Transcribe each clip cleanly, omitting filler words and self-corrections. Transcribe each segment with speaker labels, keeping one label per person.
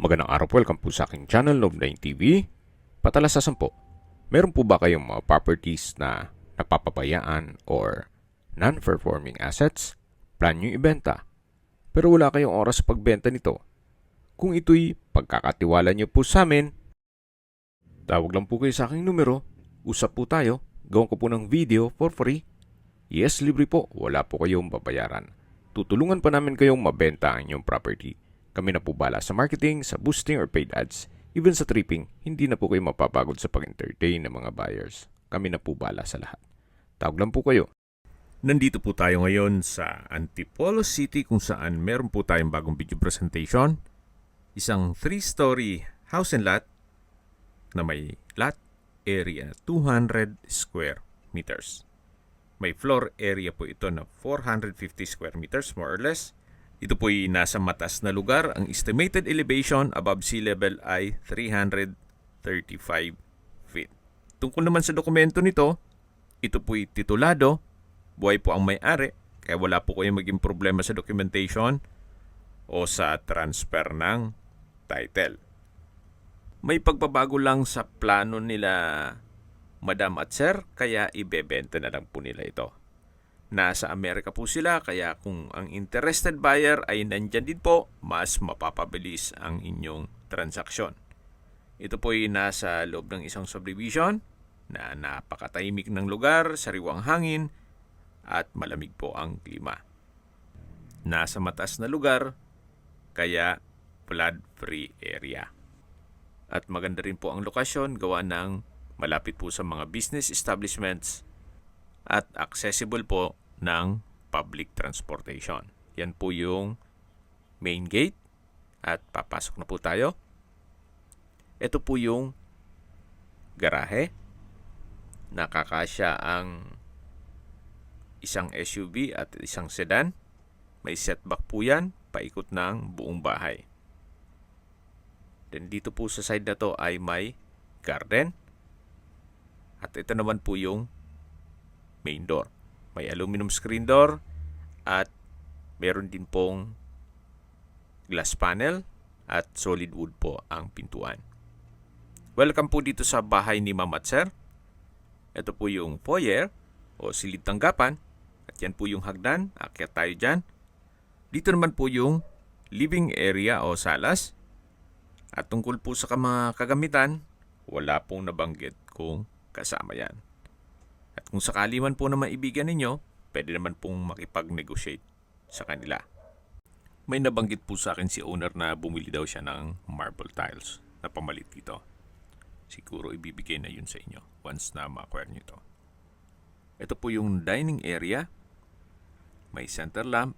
Speaker 1: Magandang araw po, welcome po sa aking channel, Love9 TV. Patalasasan po, meron po ba kayong mga properties na napapabayaan or non-performing assets? Plan nyo ibenta, pero wala kayong oras sa pagbenta nito. Kung ito'y pagkakatiwala nyo po sa amin, tawag lang po kayo sa aking numero, usap po tayo, gawin ko po ng video for free. Yes, libre po, wala po kayong babayaran. Tutulungan pa namin kayong mabenta ang inyong property. Kami na po bala sa marketing, sa boosting or paid ads. Even sa tripping, hindi na po kayo mapapagod sa pag-entertain ng mga buyers. Kami na po bala sa lahat. Tawag lang po kayo. Nandito po tayo ngayon sa Antipolo City kung saan meron po tayong bagong video presentation. Isang 3-story house and lot na may lot area na 200 square meters. May floor area po ito na 450 square meters more or less. Ito po'y nasa mataas na lugar. Ang estimated elevation above sea level ay 335 feet. Tungkol naman sa dokumento nito, ito po'y titulado. Buhay po ang may-ari, kaya wala po kayong maging problema sa documentation o sa transfer ng title. May pagbabago lang sa plano nila, Madam at Sir, kaya ibebenta na lang po nila ito. Nasa Amerika po sila, kaya kung ang interested buyer ay nandyan din po, mas mapapabilis ang inyong transaksyon. Ito po ay nasa loob ng isang subdivision na napakatahimik ng lugar, sariwang hangin, at malamig po ang klima. Nasa mataas na lugar, kaya flood-free area. At maganda rin po ang lokasyon, gawa ng malapit po sa mga business establishments at accessible po ng public transportation. Yan po yung main gate at papasok na po tayo. Ito po yung garahe. Nakakasya ang isang SUV at isang sedan. May setback po yan, paikot ng buong bahay. Then dito po sa side na to ay may garden. At ito naman po yung main door. May aluminum screen door at meron din pong glass panel at solid wood po ang pintuan. Welcome po dito sa bahay ni Ma'am at Sir. Ito po yung foyer o silid tanggapan at yan po yung hagdan. Akyat tayo dyan. Dito naman po yung living area o salas. At tungkol po sa mga kagamitan, wala pong nabanggit kung kasama yan. At kung sakali man po na maibigan ninyo, pwede naman pong makipag-negotiate sa kanila. May nabanggit po sa akin si owner na bumili daw siya ng marble tiles na pamalit dito. Siguro ibibigay na yun sa inyo once na ma-acquire nyo ito. Ito po yung dining area. May center lamp.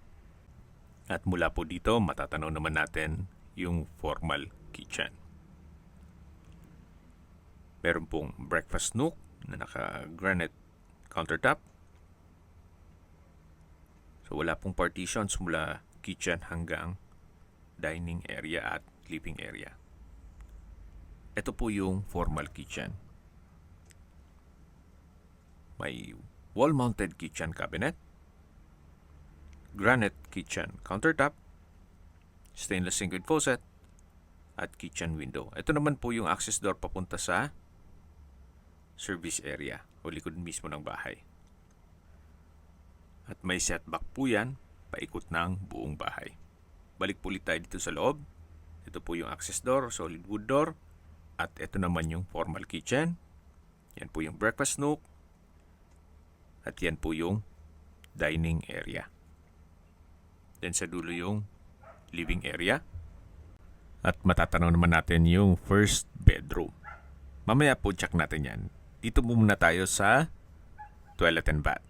Speaker 1: At mula po dito, matatanaw naman natin yung formal kitchen. Meron pong breakfast nook na naka-granite countertop. So wala pong partitions mula kitchen hanggang dining area at living area. Ito po yung formal kitchen. May wall-mounted kitchen cabinet, granite kitchen countertop, stainless sink with faucet, at kitchen window. Ito naman po yung access door papunta sa service area o likod mismo ng bahay. At may setback po yan, paikot ng buong bahay. Balik po ulit tayo dito sa loob. Ito po yung access door, solid wood door. At ito naman yung formal kitchen. Yan po yung breakfast nook. At yan po yung dining area. Then sa dulo yung living area. At matatanaw naman natin yung first bedroom. Mamaya po check natin yan. Dito muna tayo sa toilet and bath.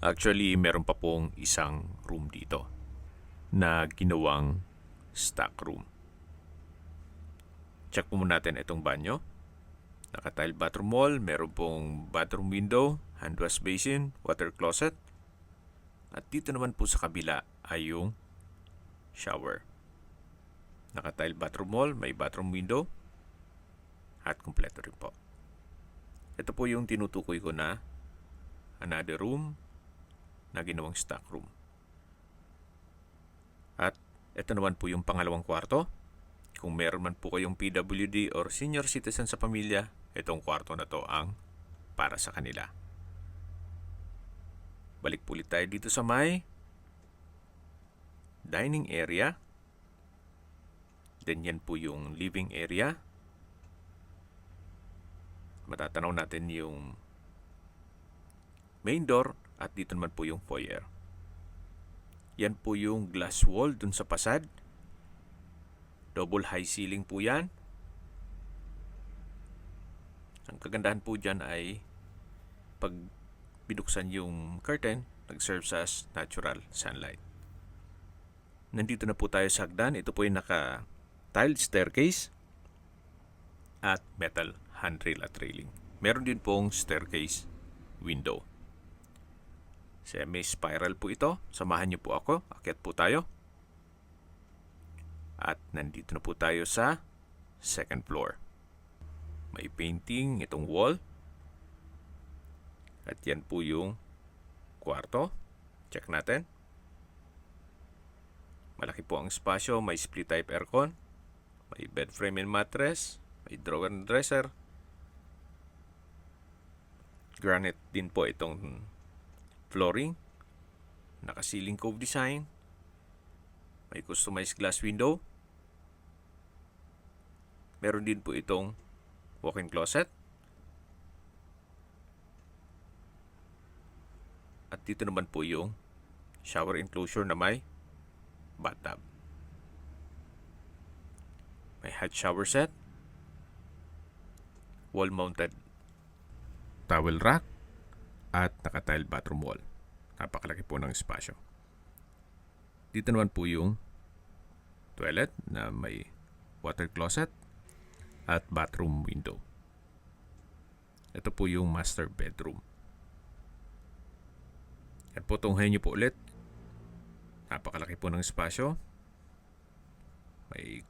Speaker 1: Actually, meron pa pong isang room dito na ginawang stock room. Check po muna natin itong banyo. Naka-tile bathroom wall, meron pong bathroom window, hand wash basin, water closet. At dito naman po sa kabila ay yung shower. Naka-tile bathroom wall, may bathroom window, at kumpleto rin po. Ito po yung tinutukoy ko na another room na ginawang stock room. At ito naman po yung pangalawang kwarto. kung meron man po kayong PWD or senior citizen sa pamilya, itong kwarto na to ang para sa kanila. Balik po ulit tayo dito sa may dining area. Then yan po yung living area. Matatanaw natin yung main door at dito naman po yung foyer. Yan po yung glass wall dun sa pasad. Double high ceiling po yan. Ang kagandahan po dyan ay pag binuksan yung curtain, nag-serve as natural sunlight. Nandito na po tayo sa hagdan. Ito po yung naka-tiled staircase at metal handrail at railing. Meron din pong staircase window. Semi-spiral po ito. Samahan niyo po ako. Akyat po tayo. At nandito na po tayo sa second floor. May painting itong wall. At yan po yung kwarto. Check natin. Malaki po ang espasyo. May split type aircon. May bed frame and mattress. May drawer and dresser. Granite din po itong flooring. Naka-ceiling cove design. May customized glass window. Meron din po itong walk-in closet. At dito naman po yung shower enclosure na may bathtub. May hot shower set. Wall-mounted towel rack. At naka-tile bathroom wall. Napakalaki po ng espasyo. Dito naman po yung toilet na may water closet at bathroom window. Ito po yung master bedroom. At po tunghayin niyo po ulit. Napakalaki po ng espasyo. May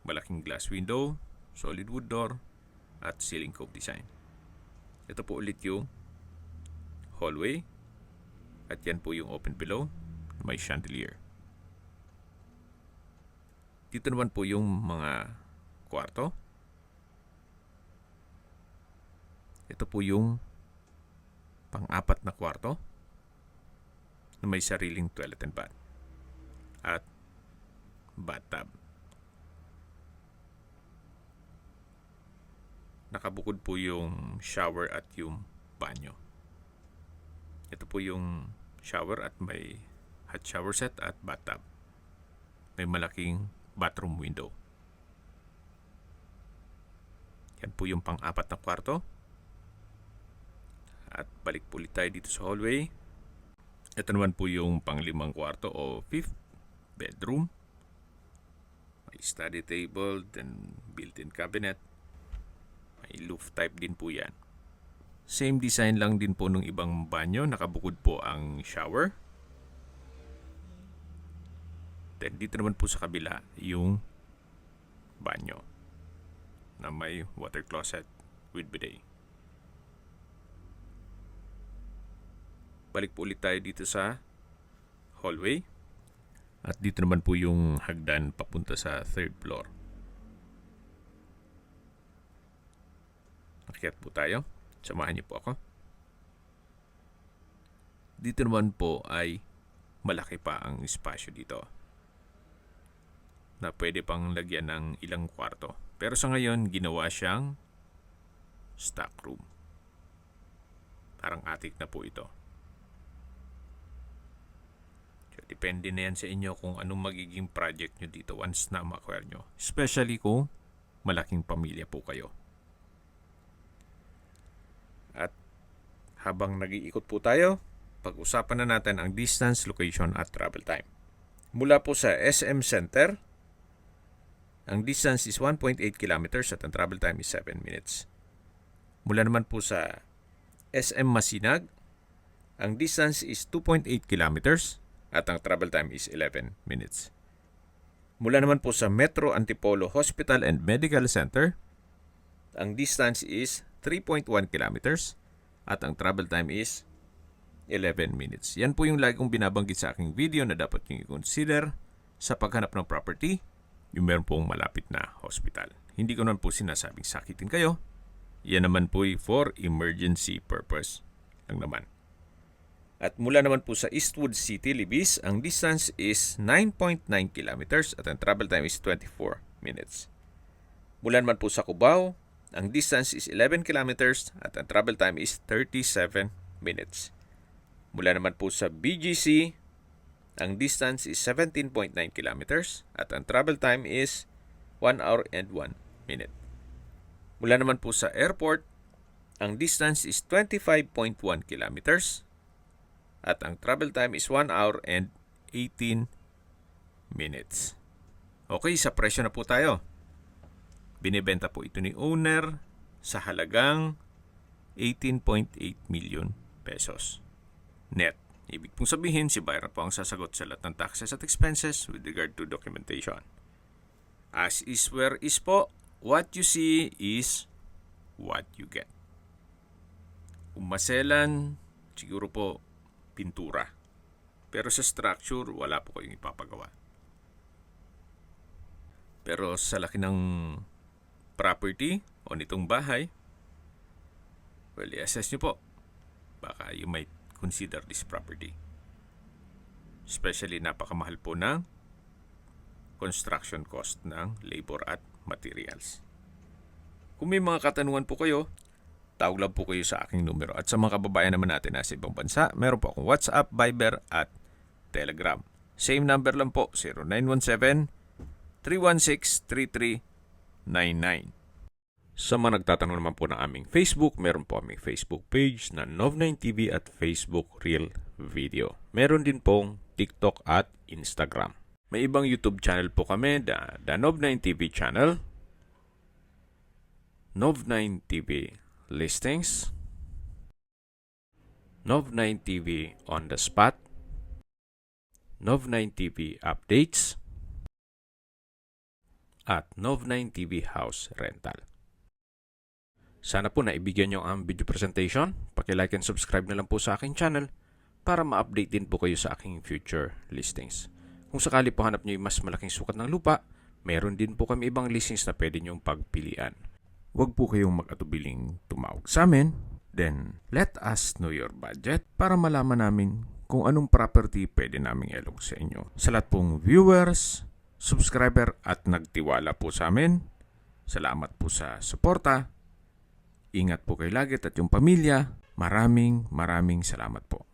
Speaker 1: malaking glass window, solid wood door, at ceiling cove design. Ito po ulit yung hallway. At yan po yung open below. May chandelier. Dito naman po yung mga kwarto. Ito po yung pang-apat na kwarto na may sariling toilet and bath. At bathtub. Nakabukod po yung shower at yung banyo. Ito po yung shower at may hot shower set at bathtub. May malaking bathroom window. Yan po yung pang-apat na kwarto. At balik po ulit tayo dito sa hallway. Ito naman po yung pang-limang kwarto o fifth bedroom. May study table, then built-in cabinet. May loft type din po yan. Same design lang din po ng ibang banyo. Nakabukod po ang shower. Then dito naman po sa kabila yung banyo na may water closet with bidet. Balik po ulit tayo dito sa hallway. At dito naman po yung hagdan papunta sa third floor. Akyat po tayo. Samahan niyo po ako. Dito naman po ay malaki pa ang espasyo dito na pwede pang lagyan ng ilang kwarto. Pero sa ngayon, ginawa siyang stock room. Parang attic na po ito. So, depende na yan sa inyo kung anong magiging project nyo dito once na ma-acquire nyo. Especially kung malaking pamilya po kayo. At habang nag-iikot po tayo, pag-usapan na natin ang distance, location at travel time. Mula po sa SM Center, ang distance is 1.8 kilometers at ang travel time is 7 minutes. Mula naman po sa SM Masinag, ang distance is 2.8 kilometers at ang travel time is 11 minutes. Mula naman po sa Metro Antipolo Hospital and Medical Center, ang distance is 3.1 kilometers at ang travel time is 11 minutes. Yan po yung lagi kong binabanggit sa aking video na dapat nyo i-consider sa paghanap ng property
Speaker 2: yung meron pong malapit na hospital. Hindi ko naman po sinasabing sakitin kayo. Yan naman po for emergency purpose lang naman. At mula naman po sa Eastwood City, Libis, ang distance is 9.9 kilometers at ang travel time is 24 minutes. Mula naman po sa Cubao, ang distance is 11 kilometers at ang travel time is 37 minutes. Mula naman po sa BGC, ang distance is 17.9 kilometers at ang travel time is 1 hour and 1 minute. Mula naman po sa airport, ang distance is 25.1 kilometers at ang travel time is 1 hour and 18 minutes. Okay, sa presyo na po tayo. Binibenta po ito ni owner sa halagang 18.8 million pesos. Net. Ibig pong sabihin, si buyer po ang sasagot sa lahat ng taxes at expenses with regard to documentation. As is where is po, what you see is what you get. Kung maselan, siguro po pintura. Pero sa structure, wala po kayong ipapagawa. Pero sa laki ng property o nitong bahay, well, i-assess nyo po. Baka you might consider this property. Especially napakamahal po ng construction cost ng labor at materials. Kung may mga katanungan po kayo, tawag lang po kayo sa aking numero. At sa mga kababayan naman natin nasa ibang bansa, meron po akong WhatsApp, Viber at Telegram. Same number lang po, 0917-316-3399. Sa mga nagtatanong naman po ng aming Facebook, meron po aming Facebook page na Nov9TV at Facebook Real Video. Meron din pong TikTok at Instagram. May ibang YouTube channel po kami, the Nov9TV channel, Nov9TV Listings, Nov9TV On The Spot, Nov9TV Updates, at Nov9TV House Rental. Sana po naibigyan nyo ang video presentation. Paki-like and subscribe na lang po sa aking channel para ma-update din po kayo sa aking future listings. Kung sakali po hanap nyo yung mas malaking sukat ng lupa, meron din po kami ibang listings na pwede nyong pagpilian. Huwag po kayong mag-atubiling tumawag sa amin. Then, let us know your budget para malaman namin kung anong property pwede naming ilog sa inyo. Sa lahat pong viewers, subscriber at nagtiwala po sa amin, salamat po sa suporta. Ingat po kayo lagi at yung pamilya. Maraming salamat po.